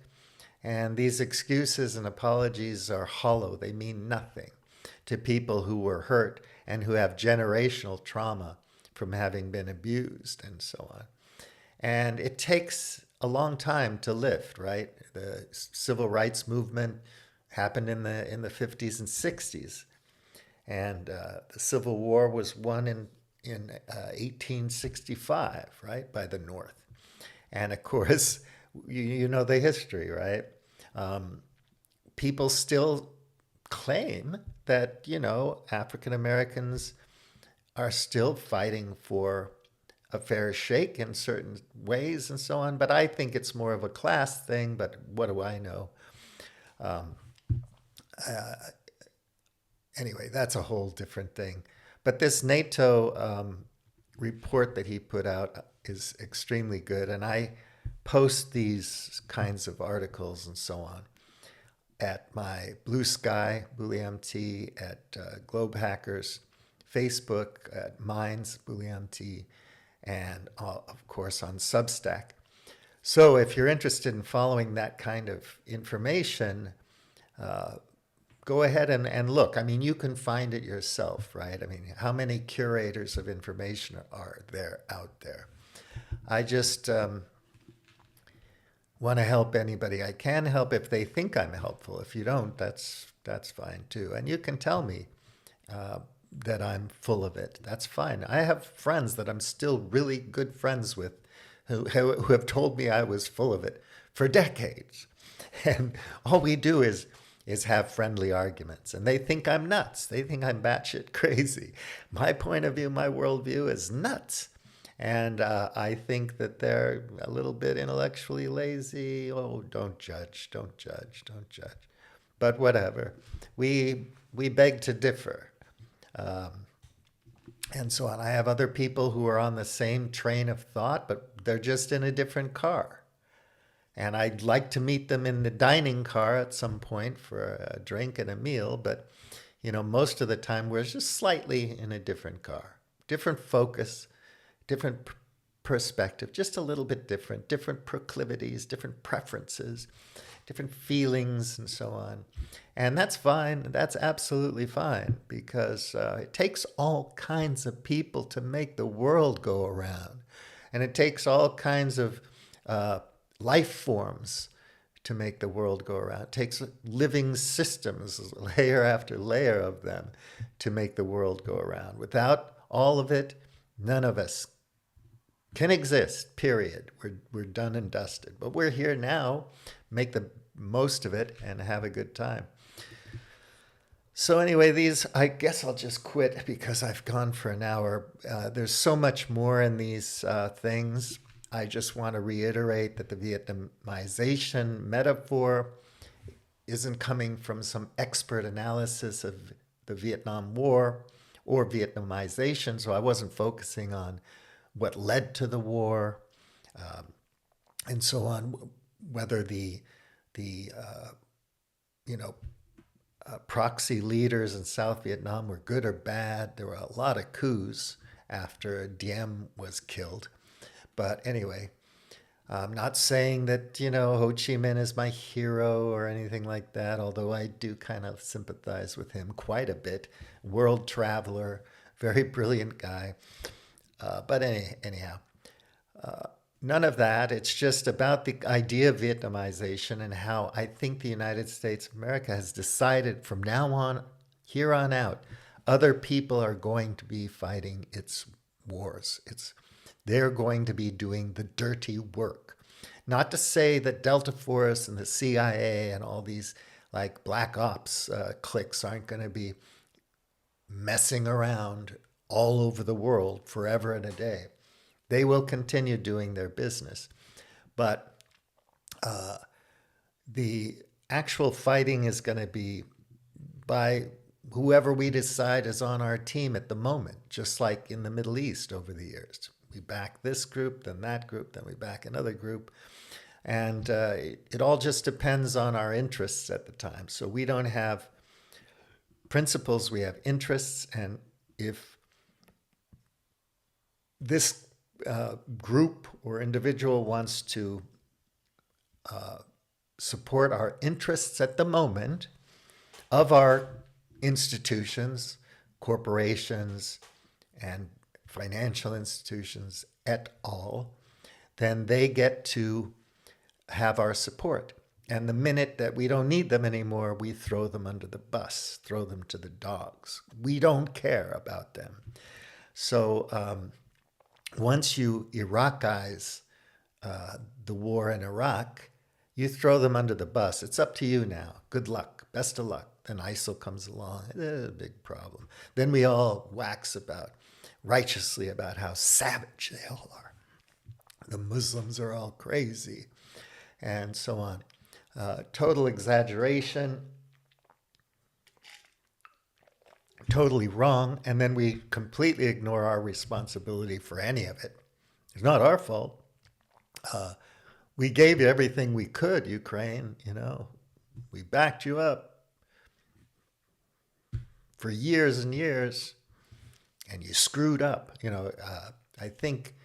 And these excuses and apologies are hollow. They mean nothing to people who were hurt and who have generational trauma from having been abused and so on. And it takes a long time to lift, right? The civil rights movement happened in the 50s and 60s. And the Civil War was won in 1865, right, by the North. And of course, you know the history, right? People still claim that, African Americans are still fighting for a fair shake in certain ways and so on. But I think it's more of a class thing, but what do I know? Anyway, that's a whole different thing. But this NATO report that he put out is extremely good. And I post these kinds of articles and so on at my Blue Sky, BullieMT, at Globe Hackers, Facebook, at Minds, BullieMT, and of course on Substack. So if you're interested in following that kind of information, go ahead and look. I mean, you can find it yourself, right? I mean, how many curators of information are there out there? I just want to help anybody I can help if they think I'm helpful. If you don't, that's fine too. And you can tell me that I'm full of it. That's fine. I have friends that I'm still really good friends with who have told me I was full of it for decades. And all we do is have friendly arguments. And they think I'm nuts. They think I'm batshit crazy. My point of view, my worldview is nuts. And I think that they're a little bit intellectually lazy. Oh, don't judge, don't judge, don't judge. But whatever. We beg to differ. And so on. I have other people who are on the same train of thought, but they're just in a different car. And I'd like to meet them in the dining car at some point for a drink and a meal, but most of the time we're just slightly in a different car, different focus, different perspective, just a little bit different proclivities, different preferences, different feelings, and so on. And that's fine. That's absolutely fine because it takes all kinds of people to make the world go around. And it takes all kinds of life forms to make the world go around. It takes living systems, layer after layer of them, to make the world go around. Without all of it, none of us can exist, period. We're done and dusted. But we're here now, make the most of it, and have a good time. So anyway, I guess I'll just quit because I've gone for an hour. There's so much more in these things. I just want to reiterate that the Vietnamization metaphor isn't coming from some expert analysis of the Vietnam War or Vietnamization, so I wasn't focusing on what led to the war and so on, whether the proxy leaders in South Vietnam were good or bad. There were a lot of coups after Diem was killed. But anyway, I'm not saying that, Ho Chi Minh is my hero or anything like that, although I do kind of sympathize with him quite a bit. World traveler, very brilliant guy. But anyhow, none of that. It's just about the idea of Vietnamization and how I think the United States of America has decided from now on, here on out, other people are going to be fighting its wars. They're going to be doing the dirty work. Not to say that Delta Force and the CIA and all these like black ops cliques aren't going to be messing around all over the world forever and a day. They will continue doing their business. But the actual fighting is going to be by whoever we decide is on our team at the moment, just like in the Middle East over the years. We back this group, then that group, then we back another group. And it all just depends on our interests at the time. So we don't have principles, we have interests. And if this group or individual wants to support our interests at the moment of our institutions, corporations, and financial institutions et al., then they get to have our support. And the minute that we don't need them anymore, we throw them under the bus, throw them to the dogs. We don't care about them. So once you Iraqize the war in Iraq, you throw them under the bus. It's up to you now. Good luck. Best of luck. Then ISIL comes along. A big problem. Then we all wax righteously about how savage they all are. The Muslims are all crazy, and so on. Total exaggeration, totally wrong, and then we completely ignore our responsibility for any of it. It's not our fault. We gave you everything we could, Ukraine, We backed you up for years and years, and you screwed up. I think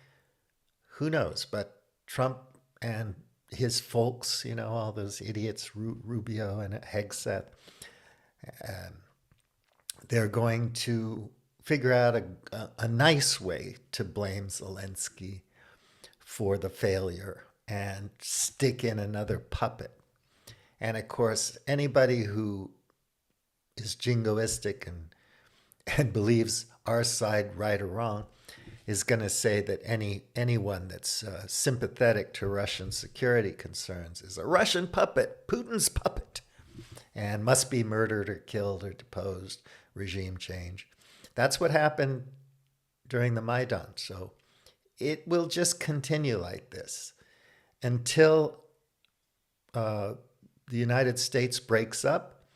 who knows? But Trump and his folks, all those idiots, Rubio and Hegseth, they're going to figure out a nice way to blame Zelensky for the failure and stick in another puppet. And of course, anybody who is jingoistic and believes our side right or wrong is going to say that anyone that's sympathetic to Russian security concerns is a Russian puppet, Putin's puppet, and must be murdered or killed or deposed, regime change. That's what happened during the Maidan. So it will just continue like this until the United States breaks up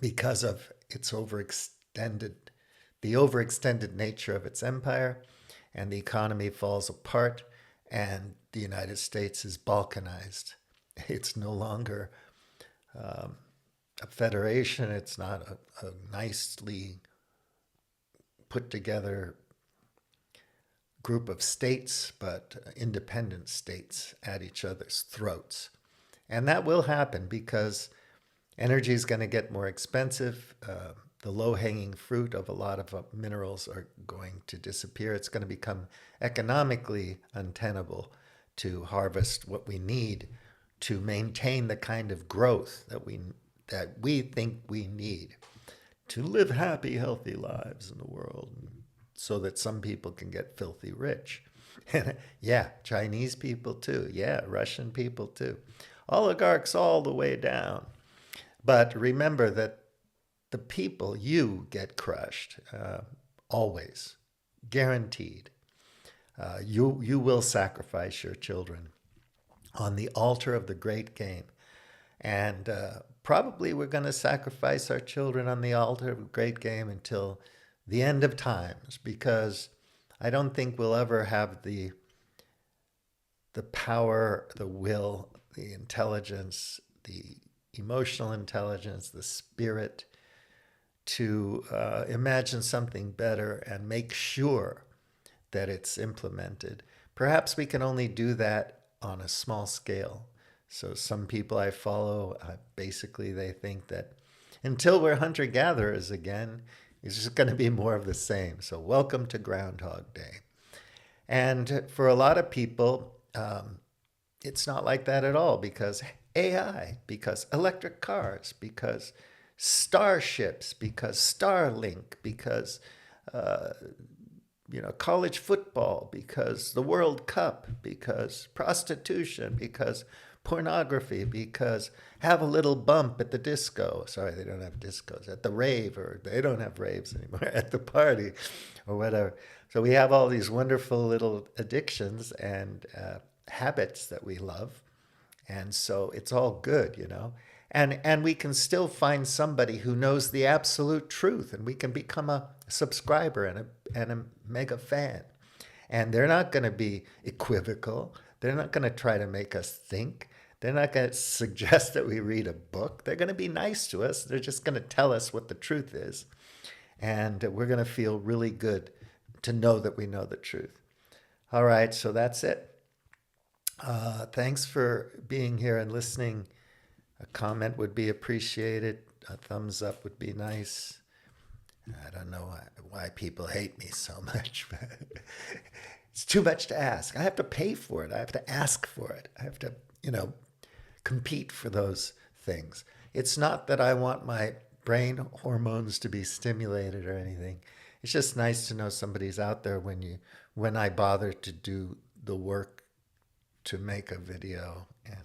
because of the overextended nature of its empire, and the economy falls apart, and the United States is balkanized. It's no longer a federation. It's not a nicely put together group of states, but independent states at each other's throats. And that will happen because energy is going to get more expensive. The low-hanging fruit of a lot of minerals are going to disappear. It's going to become economically untenable to harvest what we need to maintain the kind of growth that we think we need to live happy, healthy lives in the world, so that some people can get filthy rich. Yeah, Chinese people too. Yeah, Russian people too. Oligarchs all the way down. But remember that the people, you get crushed, always, guaranteed. You will sacrifice your children on the altar of the great game. And probably we're going to sacrifice our children on the altar of the great game until the end of times, because I don't think we'll ever have the power, the will, the intelligence, the emotional intelligence, the spirit to imagine something better and make sure that it's implemented. Perhaps we can only do that on a small scale. So some people I follow, basically they think that until we're hunter-gatherers again, it's just going to be more of the same. So welcome to Groundhog Day. And for a lot of people, it's not like that at all, because AI, because electric cars, because starships, because Starlink, because college football, because the World Cup, because prostitution, because pornography, because have a little bump at the disco. Sorry, they don't have discos. At the rave, or they don't have raves anymore, at the party or whatever. So we have all these wonderful little addictions and habits that we love. And so it's all good. And we can still find somebody who knows the absolute truth, and we can become a subscriber and a mega fan. And they're not going to be equivocal. They're not going to try to make us think. They're not going to suggest that we read a book. They're going to be nice to us. They're just going to tell us what the truth is. And we're going to feel really good to know that we know the truth. All right, so that's it. Thanks for being here and listening. A comment would be appreciated. A thumbs up would be nice. I don't know why people hate me so much. It's too much to ask. I have to pay for it. I have to ask for it. I have to, compete for those things. It's not that I want my brain hormones to be stimulated or anything. It's just nice to know somebody's out there when I bother to do the work to make a video and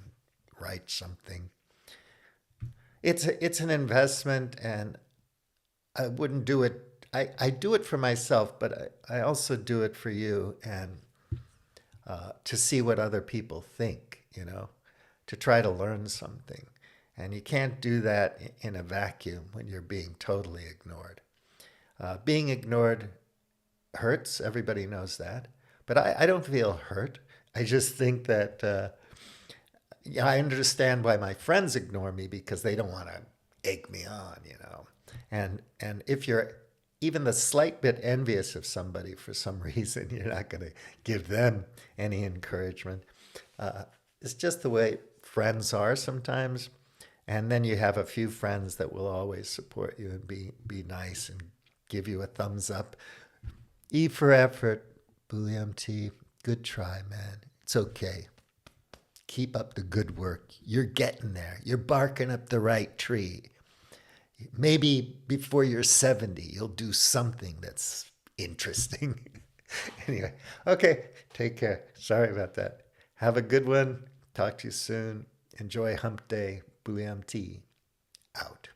write something. It's an investment, and I wouldn't do it. I do it for myself, but I also do it for you, and to see what other people think, to try to learn something. And you can't do that in a vacuum when you're being totally ignored. Being ignored hurts. Everybody knows that. But I don't feel hurt. I just think that I understand why my friends ignore me, because they don't want to egg me on, And if you're even the slight bit envious of somebody for some reason, you're not going to give them any encouragement. It's just the way friends are sometimes. And then you have a few friends that will always support you and be nice and give you a thumbs up. E for effort, Bulliam T. Good try, man. It's okay. Keep up the good work. You're getting there. You're barking up the right tree. Maybe before you're 70, you'll do something that's interesting. Anyway, okay, take care. Sorry about that. Have a good one. Talk to you soon. Enjoy Hump Day. Booyam Tea. Out.